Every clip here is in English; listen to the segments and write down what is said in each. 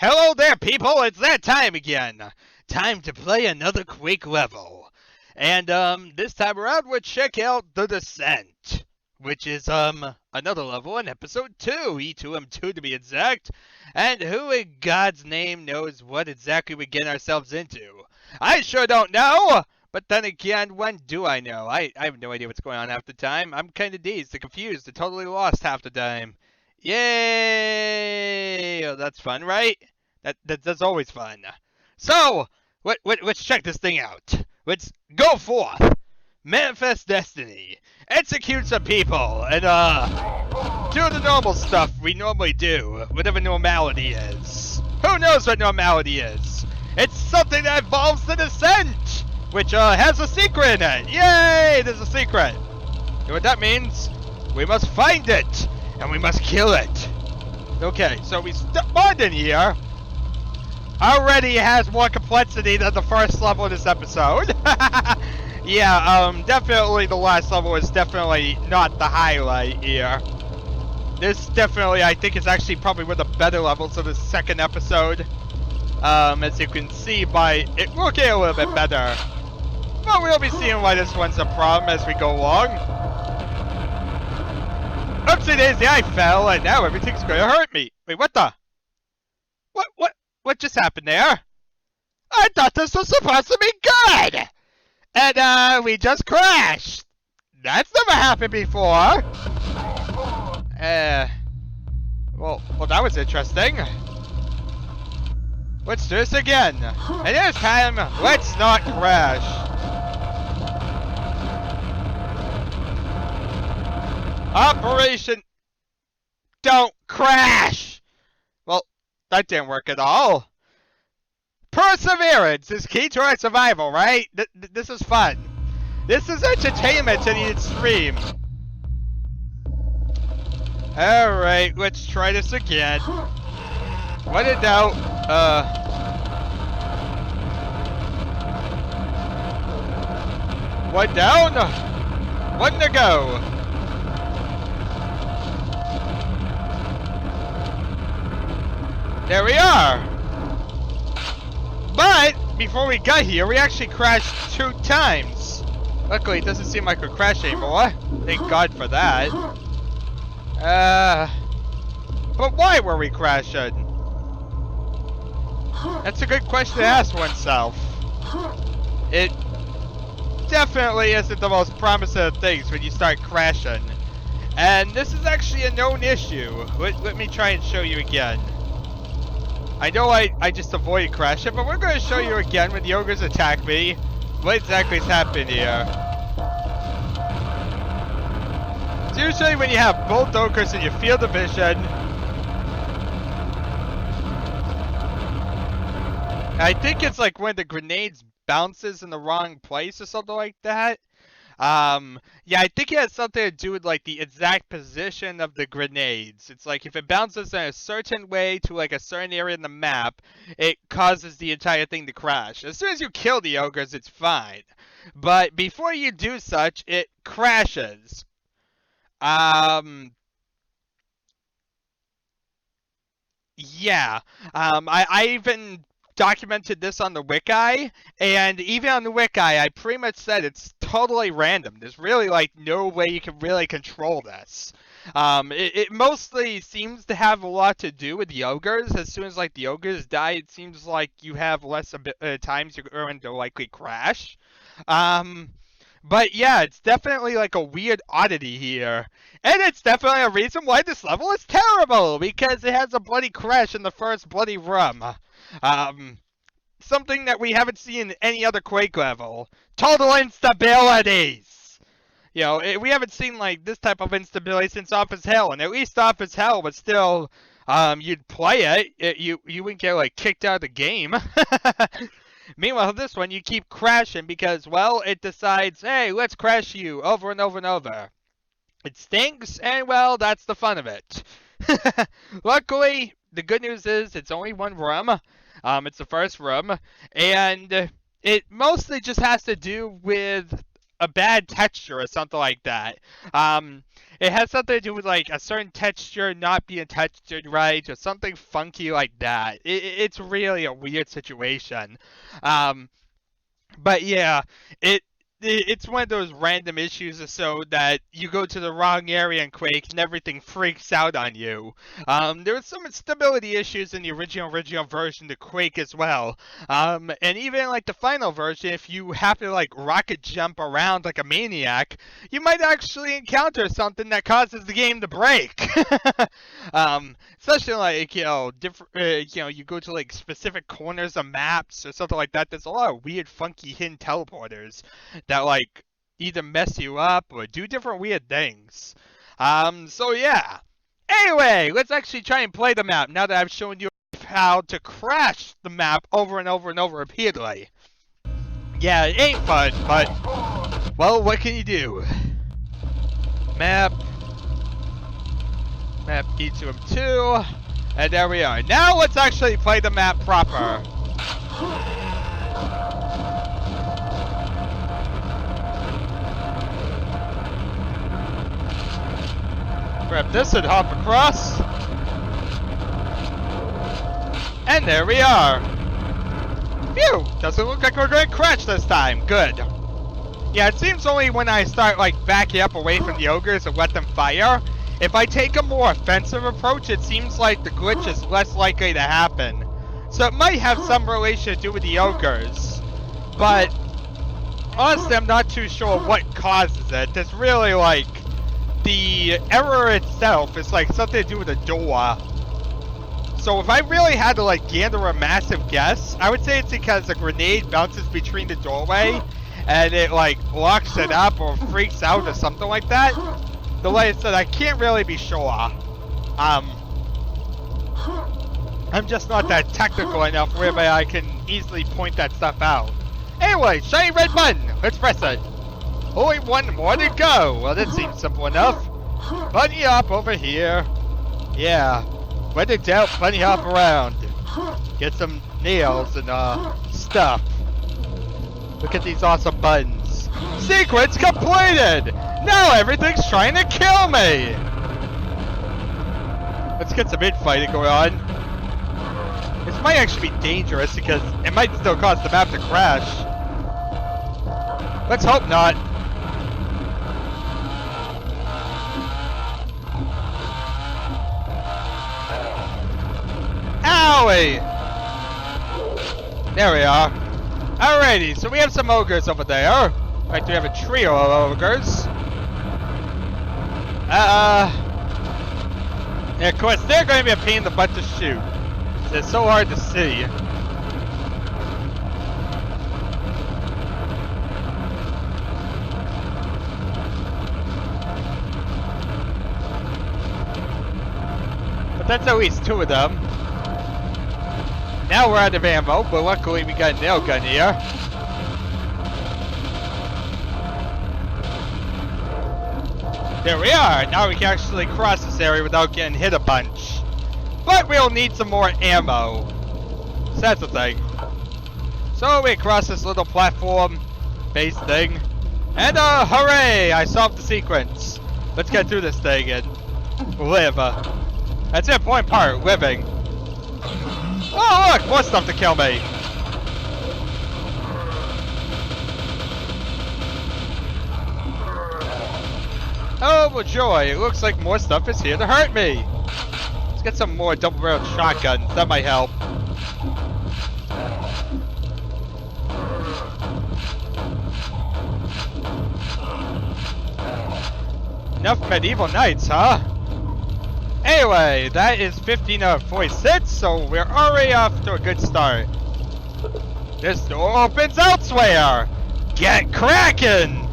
Hello there, people! It's that time again! Time to play another Quake level. And, this time around, we'll check out The Descent, which is, another level in Episode 2, E2M2 to be exact. And who in God's name knows what exactly we get ourselves into? I sure don't know! But then again, when do I know? I have no idea what's going on half the time. I'm kinda dazed and confused and totally lost half the time. Yay! Oh, that's fun, right? That's always fun. So, let's check this thing out. Let's go forth. Manifest destiny. Execute some people and do the normal stuff we normally do, whatever normality is. Who knows what normality is? It's something that involves the descent, which has a secret in it. Yay! There's a secret. You know what that means? We must find it. And we must kill it. Okay, so we spawned in here. Already has more complexity than the first level of this episode. Yeah, definitely the last level is definitely not the highlight here. This definitely, I think, is actually probably one of the better levels of the second episode. As you can see by it will get a little bit better. But we'll be seeing why this one's a problem as we go along. Oopsie daisy, I fell, and now everything's gonna hurt me. Wait, what the? What just happened there? I thought this was supposed to be good! And, we just crashed! That's never happened before! Well, that was interesting. Let's do this again. And this time, let's not crash. Operation Don't Crash! Well, that didn't work at all. Perseverance is key to our survival, right? This is fun. This is entertainment to the extreme. Alright, let's try this again. What in doubt, one down, one to go. There we are! But, before we got here, we actually crashed 2 times. Luckily, it doesn't seem like we crashed anymore. Thank God for that. But why were we crashing? That's a good question to ask oneself. It definitely isn't the most promising of things when you start crashing. And this is actually a known issue. Let me try and show you again. I know I just avoided crashing, but we're going to show you again when the ogres attack me. What exactly has happened here? It's usually when you have both ogres in your field of vision. I think it's like when the grenades bounces in the wrong place or something like that. Yeah, I think it has something to do with like the exact position of the grenades. It's like if it bounces in a certain way to like a certain area in the map, it causes the entire thing to crash. As soon as you kill the ogres, it's fine. But before you do such, it crashes. Yeah. I even documented this on the wiki, and even on the wiki, I pretty much said it's totally random. There's really like no way you can really control this. It mostly seems to have a lot to do with the ogres. As soon as like the ogres die, it seems like you have less times you're going to likely crash. But yeah, it's definitely like a weird oddity here. And it's definitely a reason why this level is terrible, because it has a bloody crash in the first bloody room. Something that we haven't seen in any other Quake level. Total instabilities! You know, we haven't seen, like, this type of instability since Office Hell, and at least Office Hell was still, you'd play it, you wouldn't get, like, kicked out of the game. Meanwhile, this one, you keep crashing because, well, it decides, hey, let's crash you over and over and over. It stinks, and, well, that's the fun of it. Luckily, the good news is it's only one room. It's the first room, and it mostly just has to do with a bad texture or something like that. It has something to do with like a certain texture not being textured right or something funky like that. It's really a weird situation. Um, but yeah, it it's one of those random issues or so that you go to the wrong area in Quake and everything freaks out on you. There was some stability issues in the original version of Quake as well. And even like the final version, if you happen to like rocket jump around like a maniac, you might actually encounter something that causes the game to break. Especially like different you go to like specific corners of maps or something like that. There's a lot of weird, funky hidden teleporters that like either mess you up or do different weird things. So yeah. Anyway, let's actually try and play the map now that I've shown you how to crash the map over and over and over repeatedly. Yeah, it ain't fun, but well, what can you do? Map E2M2, and there we are. Now let's actually play the map proper. Grab this and hop across. And there we are. Phew! Doesn't look like we're going to crash this time. Good. Yeah, it seems only when I start like backing up away from the ogres and let them fire. If I take a more offensive approach, it seems like the glitch is less likely to happen. So it might have some relation to do with the ogres. But honestly, I'm not too sure what causes it. It's really like the error itself is like something to do with the door. So if I really had to like gather a massive guess, I would say it's because a grenade bounces between the doorway and it like locks it up or freaks out or something like that. The way I said, I can't really be sure. I'm just not that technical enough whereby I can easily point that stuff out. Anyway, shiny red button. Let's press it. Only one more to go. Well, that seems simple enough. Bunny hop over here. Yeah. When in doubt, bunny hop around. Get some nails and stuff. Look at these awesome buttons. Sequence completed! Now everything's trying to kill me! Let's get some infighting going on. This might actually be dangerous because it might still cause the map to crash. Let's hope not. Owie! There we are. Alrighty, so we have some ogres over there. In fact, we have a trio of ogres. And of course, they're going to be a pain in the butt to shoot. They're so hard to see. But that's at least two of them. Now we're out of ammo, but luckily we got a nail gun here. There we are! Now we can actually cross this area without getting hit a bunch. But we'll need some more ammo. So that's the thing. So we cross this little platform base thing. And hooray! I solved the sequence. Let's get through this thing and live. That's the important part, living. Oh look! More stuff to kill me! Oh, well, joy. It looks like more stuff is here to hurt me. Let's get some more double-barreled shotguns. That might help. Enough medieval knights, huh? Anyway, that is 15 out of 46, so we're already off to a good start. This door opens elsewhere. Get cracking!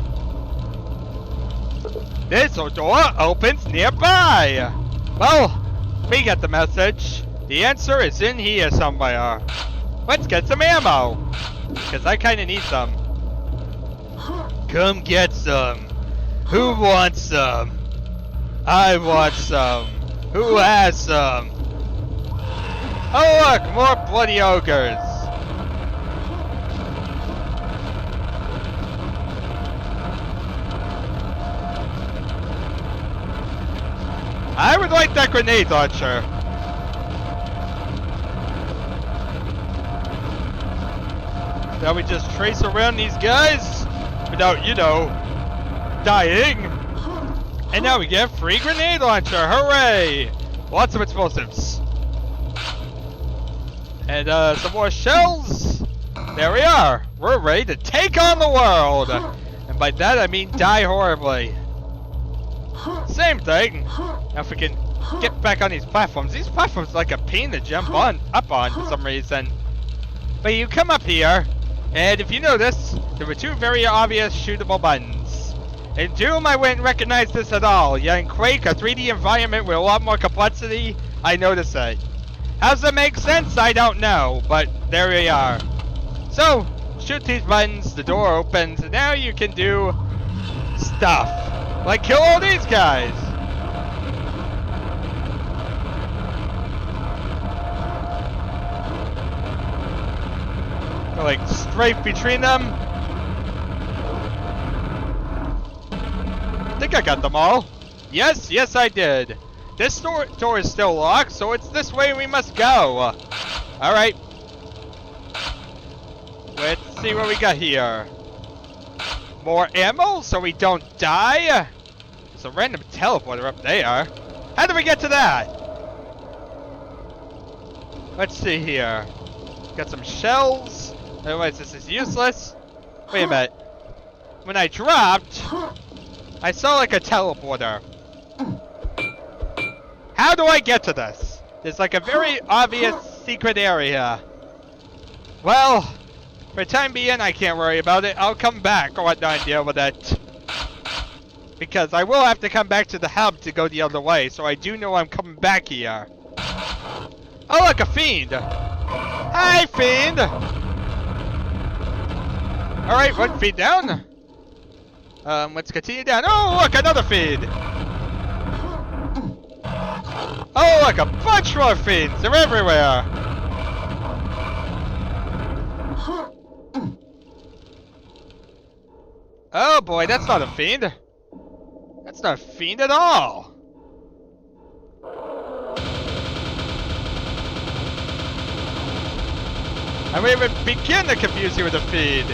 This door opens nearby! Well, we get the message. The answer is in here somewhere. Let's get some ammo! Because I kinda need some. Come get some. Who wants some? I want some. Who has some? Oh look, more bloody ogres. I would like that grenade launcher. Now we just trace around these guys without, you know, dying. And now we get a free grenade launcher. Hooray! Lots of explosives. And some more shells. There we are. We're ready to take on the world. And by that I mean die horribly. Same thing. Now if we can get back on these platforms. These platforms are like a pain to jump up on for some reason. But you come up here, and if you notice, there were two very obvious shootable buttons. In Doom, I wouldn't recognize this at all. Yet in Quake, a 3D environment with a lot more complexity, I notice it. How does that make sense? I don't know, but there we are. So, shoot these buttons, the door opens, and now you can do stuff. Like kill all these guys. Go like strafe between them. I think I got them all. Yes, yes I did. This door is still locked, so it's this way we must go. Alright. Let's see what we got here. More ammo so we don't die. There's a random teleporter up there. How did we get to that? Let's see here. Got some shells. Otherwise this is useless. Wait a minute. When I dropped, I saw like a teleporter. How do I get to this? There's like a very obvious secret area. Well, for the time being, I can't worry about it. I'll come back or whatnot and deal with it. Because I will have to come back to the hub to go the other way, so I do know I'm coming back here. Oh, look, a fiend! Hi, fiend! Alright, one fiend down. Let's continue down. Oh, look, another fiend! Oh, look, a bunch more fiends! They're everywhere! Oh boy, that's not a fiend. That's not a fiend at all. I won't even begin to confuse you with a fiend.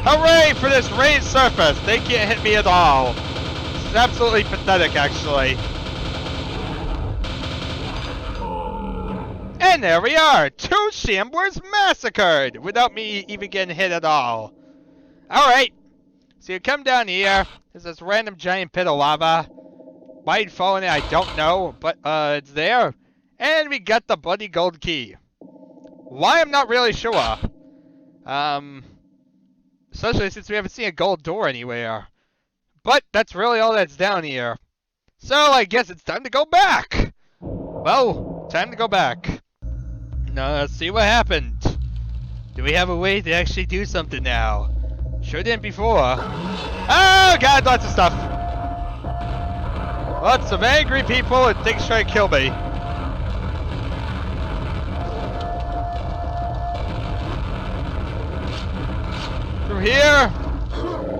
Hooray for this raised surface! They can't hit me at all. This is absolutely pathetic, actually. And there we are! 2 Shamblers massacred! Without me even getting hit at all. Alright. So you come down here. There's this random giant pit of lava. Why it fall in it, I don't know. But, it's there. And we got the bloody gold key. Why, I'm not really sure. Especially since we haven't seen a gold door anywhere. But that's really all that's down here. So I guess it's time to go back. Well, time to go back. Now let's see what happened. Do we have a way to actually do something now? Sure didn't before. Oh god, lots of stuff. Lots of angry people and things trying to kill me. Through here.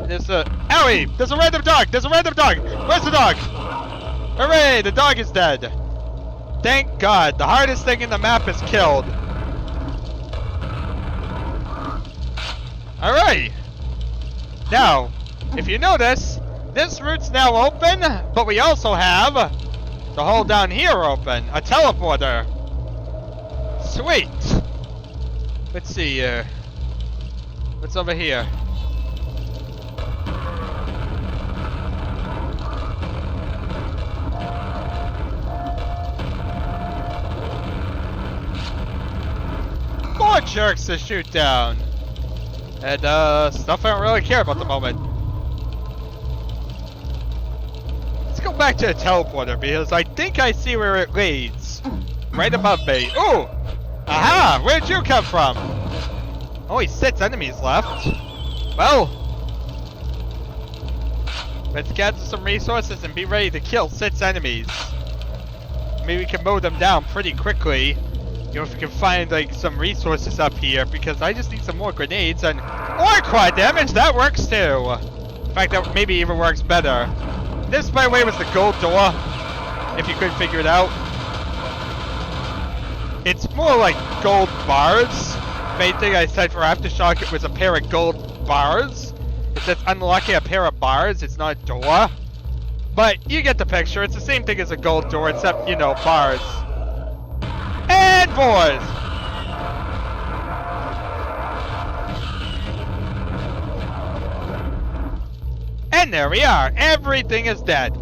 There's a... Owie! There's a random dog! There's a random dog! Where's the dog? Hooray! The dog is dead. Thank God. The hardest thing in the map is killed. Alright. Now, if you notice, this route's now open, but we also have the hole down here open. A teleporter. Sweet. Let's see here. What's over here? More jerks to shoot down. And, stuff I don't really care about at the moment. Let's go back to the teleporter, because I think I see where it leads. Right above me. Ooh! Aha! Where'd you come from? Only 6 enemies left. Well, let's gather some resources and be ready to kill 6 enemies. Maybe we can mow them down pretty quickly. You know, if we can find like some resources up here, because I just need some more grenades and or quad damage. That works too. In fact, that maybe even works better. This, by the way, was the gold door, if you couldn't figure it out. It's more like gold bars. Main thing I said for Aftershock, it was a pair of gold bars. It says unlocking a pair of bars, it's not a door. But you get the picture, it's the same thing as a gold door, except, you know, bars. And boys! And there we are, everything is dead.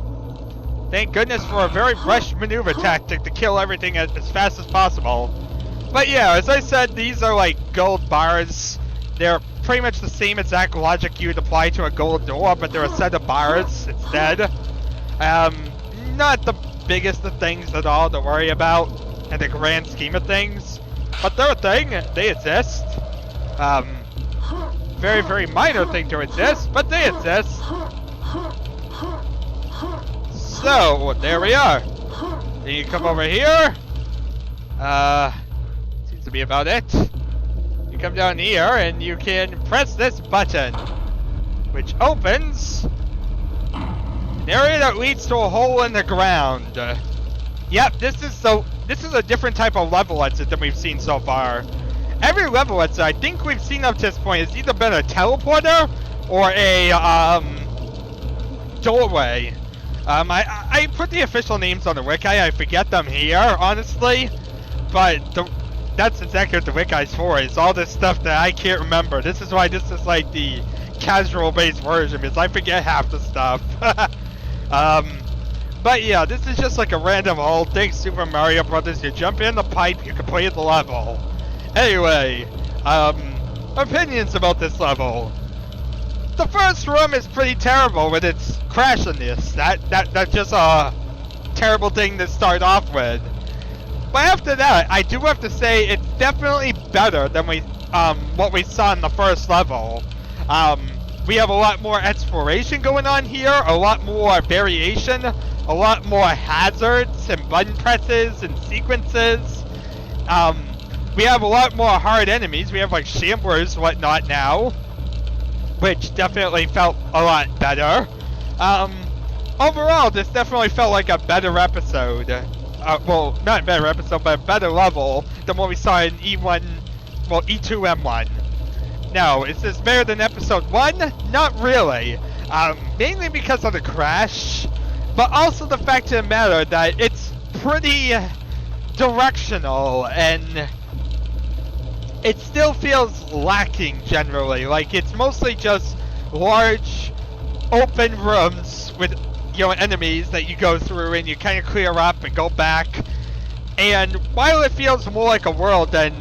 Thank goodness for a very rushed maneuver tactic to kill everything as fast as possible. But yeah, as I said, these are like gold bars. They're pretty much the same exact logic you would apply to a gold door, but they're a set of bars instead. Not the biggest of things at all to worry about in the grand scheme of things, but they're a thing, they exist. Very, very minor thing to exist, but they exist. So, there we are. Then you come over here. Seems to be about it. You come down here and you can press this button, which opens an area that leads to a hole in the ground. Yep, this is a different type of level exit than we've seen so far. Every level exit I think we've seen up to this point has either been a teleporter or a doorway. I put the official names on the wiki. I forget them here, honestly, but that's exactly what the wiki is for. Is all this stuff that I can't remember. This is why this is like the casual-based version, because I forget half the stuff. But yeah, this is just like a random old thing, Super Mario Brothers. You jump in the pipe, you complete the level. Anyway, opinions about this level. The first room is pretty terrible with its crashiness. That's just a terrible thing to start off with. But after that, I do have to say it's definitely better than what we saw in the first level. We have a lot more exploration going on here, a lot more variation, a lot more hazards and button presses and sequences. We have a lot more hard enemies. We have like Shamblers and whatnot now, which definitely felt a lot better. Overall, this definitely felt like a better episode. Well, not a better episode, but a better level than what we saw in E2M2. Now, is this better than episode 1? Not really. Mainly because of the crash, but also the fact of the matter that it's pretty directional and it still feels lacking generally. Like, it's mostly just large open rooms with, you know, enemies that you go through and you kind of clear up and go back. And while it feels more like a world than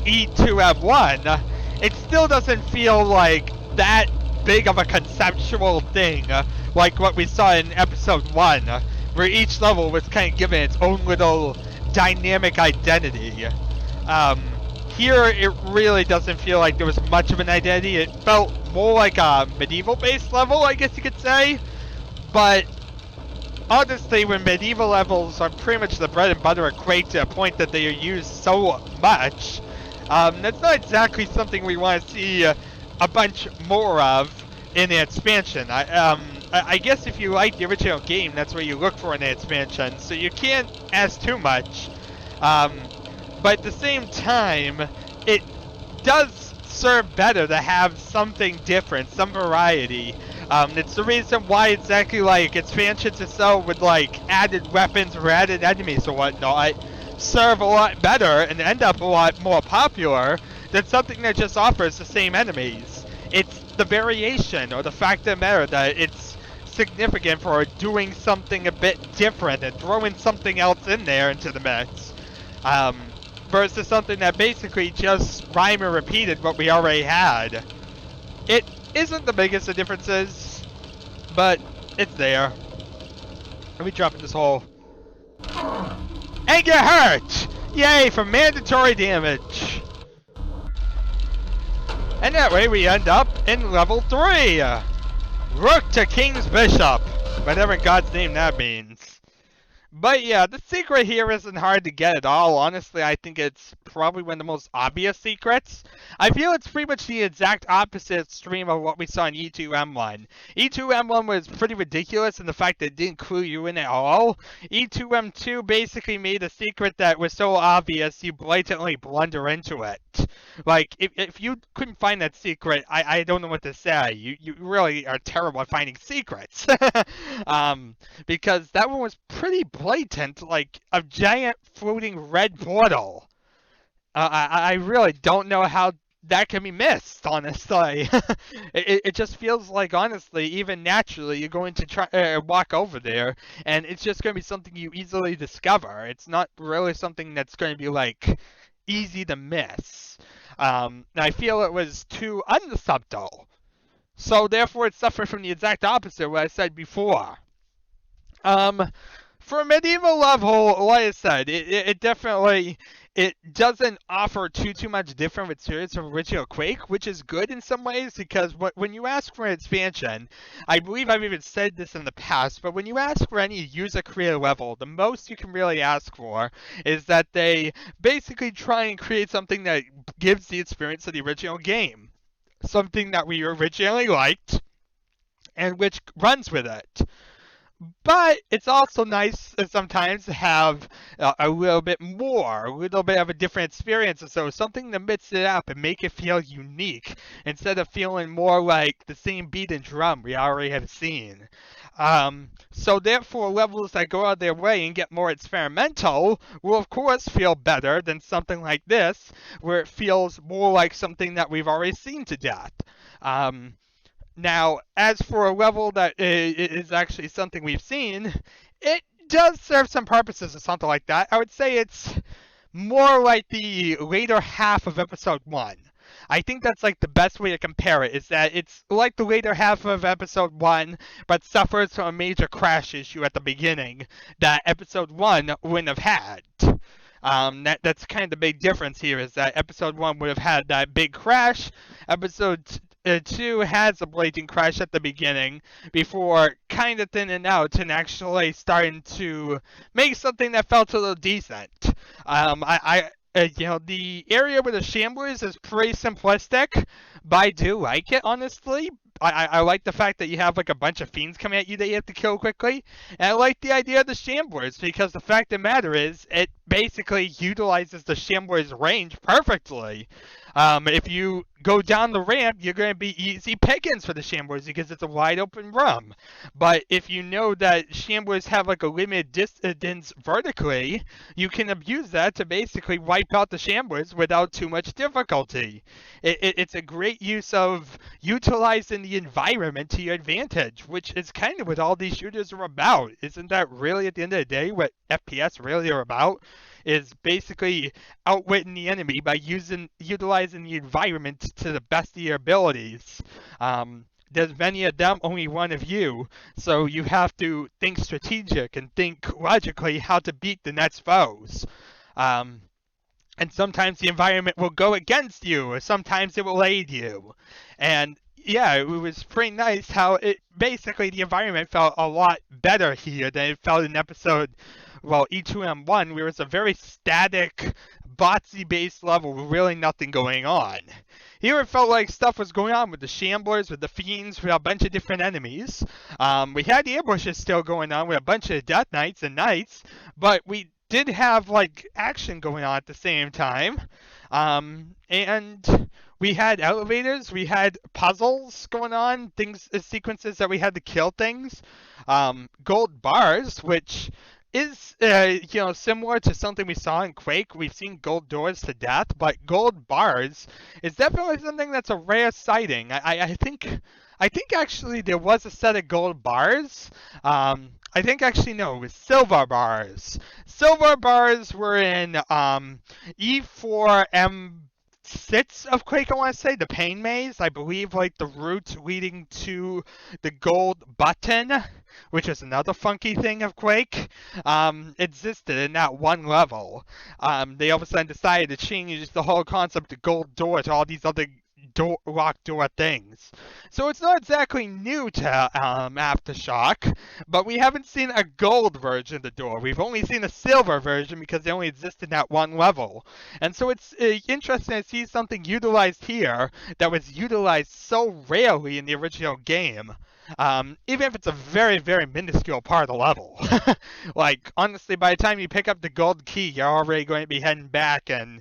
E2M1, it still doesn't feel like that big of a conceptual thing like what we saw in episode 1, where each level was kind of given its own little dynamic identity. Here, it really doesn't feel like there was much of an identity. It felt more like a medieval-based level, I guess you could say. But honestly, when medieval levels are pretty much the bread and butter equate to a point that they are used so much, that's not exactly something we want to see a bunch more of in the expansion. I guess if you like the original game, that's what you look for in the expansion, so you can't ask too much. But at the same time, it does serve better to have something different, some variety. It's the reason why exactly like expansions itself with like added weapons or added enemies or whatnot serve a lot better and end up a lot more popular than something that just offers the same enemies. It's the variation or the fact of the matter that it's significant for doing something a bit different and throwing something else in there into the mix. Versus something that basically just rhyme and repeated what we already had. It isn't the biggest of differences, but it's there. Let me drop in this hole. And get hurt! Yay, for mandatory damage! And that way we end up in level 3! Rook to King's Bishop! Whatever in God's name that means. But yeah, the secret here isn't hard to get at all. Honestly, I think it's probably one of the most obvious secrets. I feel it's pretty much the exact opposite stream of what we saw in E2M1. E2M1 was pretty ridiculous in the fact that it didn't clue you in at all. E2M2 basically made a secret that was so obvious you blatantly blunder into it. Like, if you couldn't find that secret, I don't know what to say. You really are terrible at finding secrets. Because that one was pretty blatant, like a giant floating red portal. I really don't know how that can be missed, honestly. It just feels like, honestly, even naturally, you're going to try walk over there, and it's just going to be something you easily discover. It's not really something that's going to be, like, easy to miss. I feel it was too unsubtle. So, therefore, it suffered from the exact opposite of what I said before. Um, for a medieval level, like I said, it definitely it doesn't offer too much different materials from original Quake, which is good in some ways because when you ask for an expansion, I believe I've even said this in the past, but when you ask for any user creator level, the most you can really ask for is that they basically try and create something that gives the experience of the original game, something that we originally liked, and which runs with it. But it's also nice sometimes to have a little bit more, a little bit of a different experience. So something to mix it up and make it feel unique instead of feeling more like the same beat and drum we already have seen. So therefore, levels that go out of their way and get more experimental will of course feel better than something like this, where it feels more like something that we've already seen to death. Um, Now, as for a level that is actually something we've seen, it does serve some purposes or something like that. I would say it's more like the later half of episode 1. I think that's like the best way to compare it, is that it's like the later half of episode 1, but suffers from a major crash issue at the beginning that episode 1 wouldn't have had. That's kind of the big difference here, is that episode 1 would have had that big crash. Episode 2 has a blatant crash at the beginning before kind of thinning out and actually starting to make something that felt a little decent. The area with the Shamblers is pretty simplistic, but I do like it, honestly. I like the fact that you have like a bunch of fiends coming at you that you have to kill quickly. And I like the idea of the Shamblers because the fact of the matter is it basically utilizes the Shambler's range perfectly. If you go down the ramp, you're going to be easy pickings for the Shamblers because it's a wide open room. But if you know that Shamblers have like a limited distance vertically, you can abuse that to basically wipe out the Shamblers without too much difficulty. It's a great use of utilizing the environment to your advantage, which is kind of what all these shooters are about. Isn't that really, at the end of the day, what FPS really are about? Is basically outwitting the enemy by utilizing the environment to the best of your abilities. There's many of them, only one of you, so you have to think strategic and think logically how to beat the next foes. And sometimes the environment will go against you, or sometimes it will aid you. And yeah, it was pretty nice how it basically the environment felt a lot better here than it felt in episode, well, E2M1, where it's a very static, botsy-based level with really nothing going on. Here it felt like stuff was going on with the Shamblers, with the Fiends, with a bunch of different enemies. We had the ambushes still going on with a bunch of Death Knights and Knights, but we did have like action going on at the same time. And we had elevators, we had puzzles going on, sequences that we had to kill things. Gold bars, which is similar to something we saw in Quake. We've seen gold doors to death, but gold bars is definitely something that's a rare sighting. I think actually there was a set of gold bars. I think actually no, it was silver bars. Silver bars were in E4M6 of Quake, I want to say, the Pain Maze. I believe like the route leading to the gold button, which is another funky thing of Quake, existed in that one level. They all of a sudden decided to change the whole concept of gold door to all these other locked door things. So it's not exactly new to Aftershock, but we haven't seen a gold version of the door. We've only seen a silver version because they only existed at one level. And so it's interesting to see something utilized here that was utilized so rarely in the original game. Even if it's a very, very minuscule part of the level. Like, honestly, by the time you pick up the gold key, you're already going to be heading back and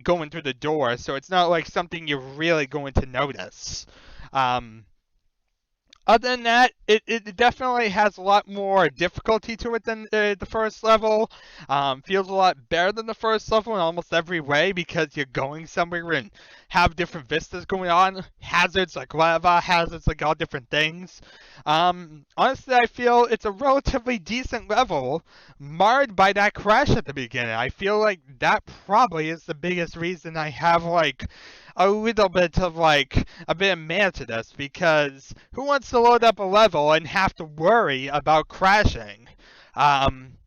going through the door, so it's not like something you're really going to notice. Um, Other than that, it definitely has a lot more difficulty to it than the first level. Feels a lot better than the first level in almost every way because you're going somewhere and have different vistas going on. Hazards like lava, hazards like all different things. Honestly, I feel it's a relatively decent level, marred by that crash at the beginning. I feel like that probably is the biggest reason I have like a little bit of like a bit of mad to this, because who wants to load up a level and have to worry about crashing?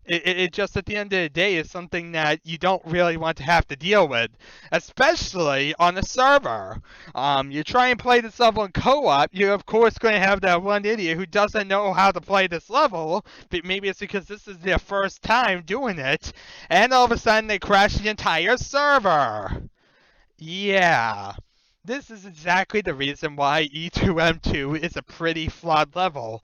It just at the end of the day is something that you don't really want to have to deal with, especially on a server. You try and play this level in co-op, you're of course going to have that one idiot who doesn't know how to play this level, but maybe it's because this is their first time doing it, and all of a sudden they crash the entire server. Yeah, this is exactly the reason why E2M2 is a pretty flawed level.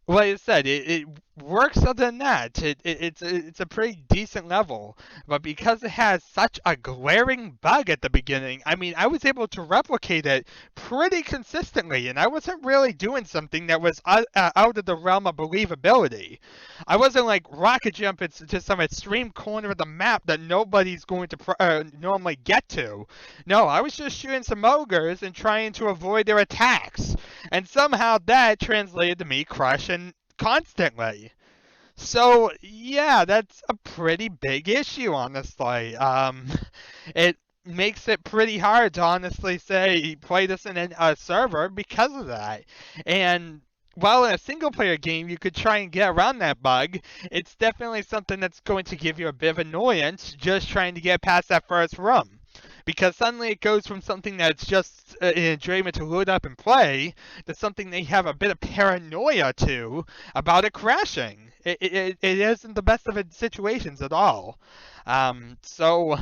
Like I said, it works other than that. It's a pretty decent level, but because it has such a glaring bug at the beginning, I mean, I was able to replicate it pretty consistently, and I wasn't really doing something that was out of the realm of believability. I wasn't like rocket jumping to some extreme corner of the map that nobody's going to normally get to. No, I was just shooting some ogres and trying to avoid their attacks. And somehow that translated to me crushing constantly. So, yeah, that's a pretty big issue, honestly. It makes it pretty hard to honestly say play this in a server because of that. And while in a single player game you could try and get around that bug, it's definitely something that's going to give you a bit of annoyance just trying to get past that first room. Because suddenly it goes from something that's just an enjoyment to load up and play to something they have a bit of paranoia to about it crashing. It isn't the best of situations at all. So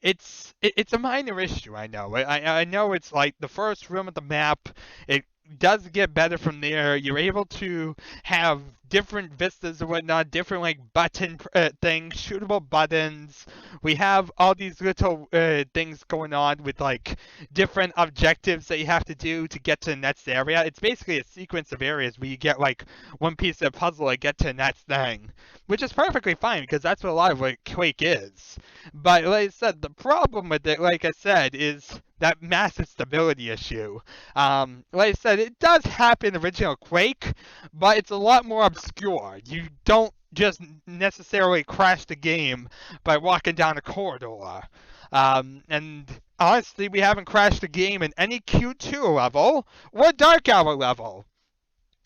it's a minor issue, I know. I know it's like the first room of the map. It does get better from there. You're able to have different vistas and whatnot, different like button things, shootable buttons. We have all these little things going on with like different objectives that you have to do to get to the next area. It's basically a sequence of areas where you get like one piece of puzzle to get to the next thing, which is perfectly fine because that's what a lot of like Quake is. But like I said, the problem with it, like I said, is that massive stability issue. Like I said, it does happen in original Quake, but it's a lot more obscure. You don't just necessarily crash the game by walking down a corridor. And honestly, we haven't crashed the game in any Q2 level or Dark Hour level.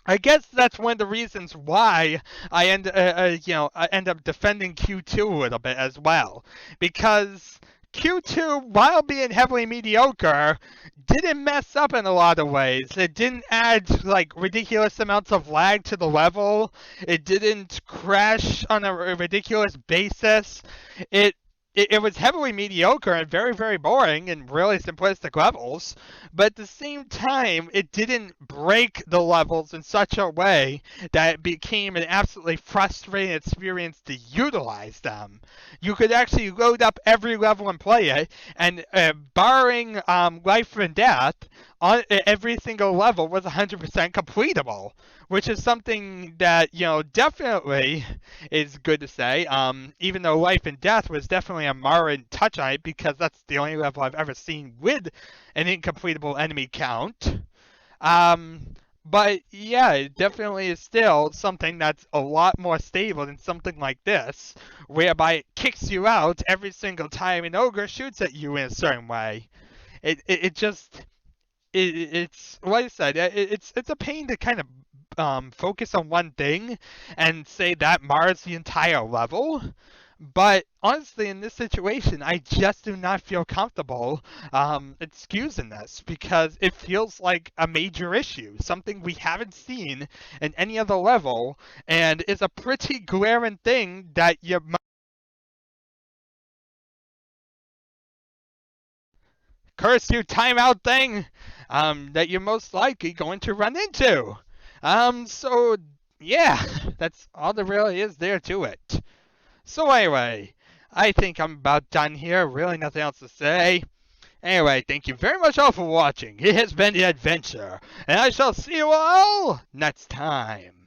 I guess that's one of the reasons why I I end up defending Q2 a little bit as well, because Q2, while being heavily mediocre, didn't mess up in a lot of ways. It didn't add like ridiculous amounts of lag to the level. It didn't crash on a ridiculous basis. It it was heavily mediocre and very, very boring and really simplistic levels, but at the same time, it didn't break the levels in such a way that it became an absolutely frustrating experience to utilize them. You could actually load up every level and play it, and barring life and death, on every single level was 100% completable, which is something that, definitely is good to say. Even though Life and Death was definitely a marred touch on it because that's the only level I've ever seen with an incompletable enemy count. But yeah, it definitely is still something that's a lot more stable than something like this, whereby it kicks you out every single time an ogre shoots at you in a certain way. It just it's like I said, it's a pain to kind of focus on one thing and say that mars the entire level. But honestly, in this situation, I just do not feel comfortable excusing this because it feels like a major issue, something we haven't seen in any other level, and is a pretty glaring thing that you curse you timeout thing that you're most likely going to run into. So yeah, that's all there really is there to it. So anyway, I think I'm about done here. Really nothing else to say. Anyway, thank you very much all for watching. It has been the adventure, and I shall see you all next time.